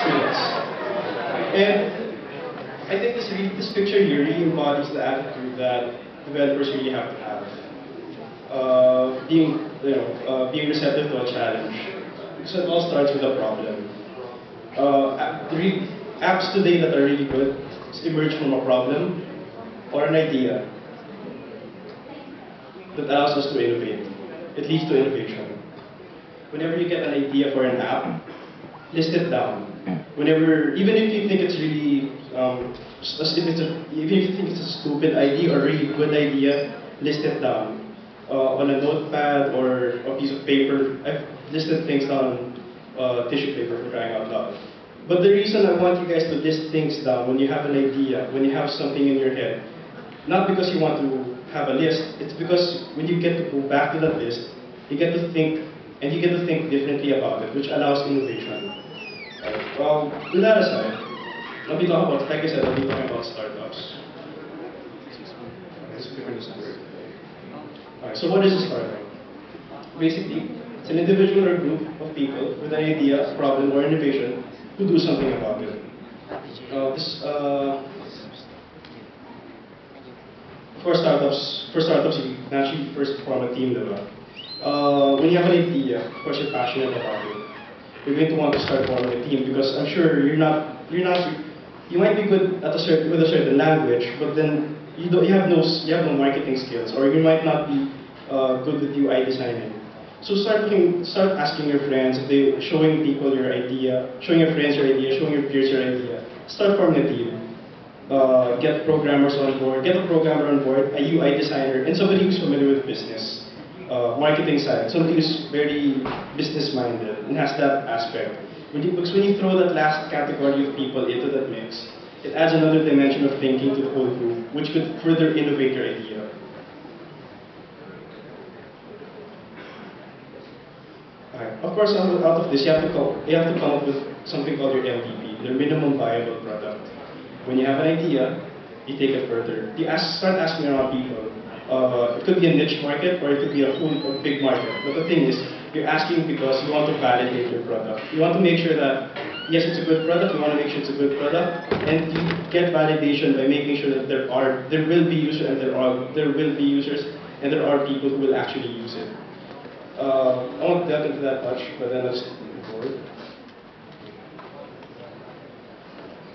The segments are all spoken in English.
students. And I think this picture here really embodies the attitude that developers really have to have. Being receptive to a challenge. Because it all starts with a problem. Apps today that are really good emerge from a problem or an idea that allows us to innovate. It leads to innovation. Whenever you get an idea for an app, list it down. Even if you think it's really, even if you think it's a stupid idea or a really good idea, list it down. On a notepad or a piece of paper. I've listed things down on tissue paper, for crying out loud. But the reason I want you guys to list things down when you have an idea, when you have something in your head, not because you want to have a list, it's because when you get to go back to that list, you get to think, and you get to think differently about it, which allows innovation. With that aside, I'll be talking about, like I said, I'll be talking about startups. Alright, so what is a startup? Basically, it's an individual or group of people with an idea, problem, or innovation who do something about it. For startups, you naturally first form a team, when you have an idea, of course you're passionate about it. You're going to want to start forming a team because I'm sure you might be good at with a certain language, but then you have no marketing skills, or you might not be good with UI designing. So start asking your friends, showing people your idea, showing your friends your idea, showing your peers your idea. Start forming a team. Get programmers on board, get a programmer on board, a UI designer, and somebody who's familiar with business, marketing side, somebody who's very business-minded and has that aspect. Because when you throw that last category of people into that mix, it adds another dimension of thinking to the whole group, which could further innovate your idea. Of course, out of this, you have to come up with something called your MVP, your minimum viable product. When you have an idea, you take it further. You start asking around people. It could be a niche market, or it could be a big market. But the thing is, you're asking because you want to validate your product. You want to make sure that, yes, it's a good product, you want to make sure it's a good product, and you get validation by making sure that there will be users, and there are people who will actually use it. I won't delve into that much, but then let's move forward.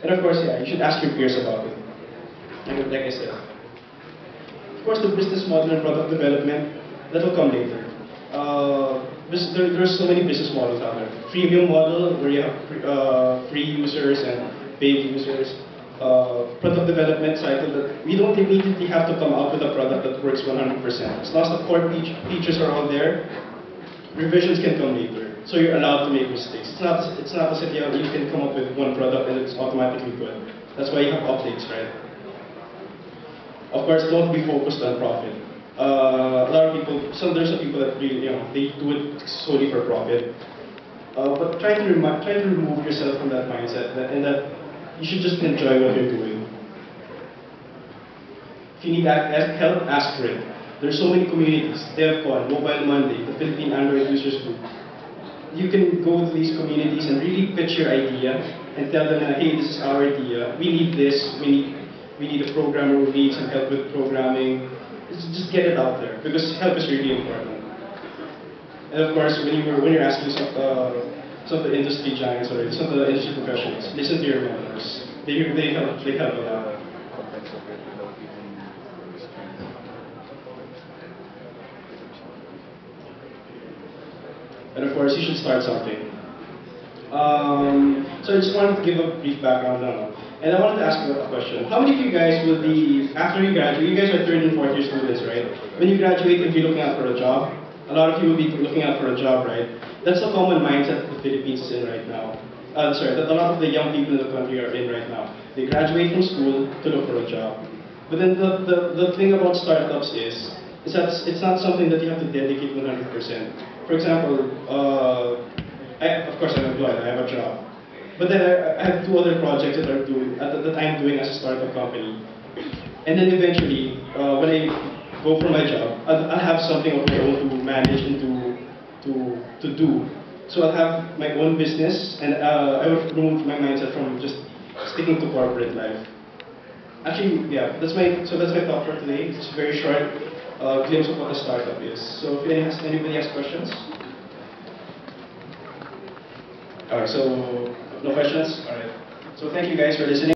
And of course, yeah, you should ask your peers about it. Like I said. Of course, the business model and product development, that will come later. There's so many business models out there. Freemium model, where you have free users and paid users. Product development cycle, that we don't immediately have to come out with a product that works 100%. As long as the core features are all there, revisions can come later. So you're allowed to make mistakes. It's not as if you can come up with one product and it's automatically good. That's why you have updates, right? Of course, don't be focused on profit. A lot of people, there's some people that really, they do it solely for profit. But try to remove yourself from that mindset, and that you should just enjoy what you're doing. If you need help, ask for it. There's so many communities: DevCon, Mobile Monday, the Philippine Android Users Group. You can go to these communities and really pitch your idea and tell them, hey, this is our idea. We need this. We need a programmer who needs some help with programming. Just get it out there, because help is really important. And of course, when you're asking some of the industry giants or some of the industry professionals, listen to your mentors. They help a lot. And of course, you should start something. So I just wanted to give a brief background now. And I wanted to ask you a question. How many of you guys will be, after you graduate, you guys are third and fourth year students, right? When you graduate, you'll be looking out for a job. A lot of you will be looking out for a job, right? That's the common mindset that the Philippines is in right now. That a lot of the young people in the country are in right now. They graduate from school to look for a job. But then the thing about startups is that it's not something that you have to dedicate 100%. For example, of course I'm employed, I have a job. But then I have two other projects that I'm doing as a startup company. And then eventually, when I go for my job, I'll have something of my own to manage and to do. So I'll have my own business, and I will remove my mindset from just sticking to corporate life. Actually, yeah, that's my talk for today. It's a very short glimpse of what a startup is. So if anybody has questions. Alright, so no questions? Alright. So thank you guys for listening.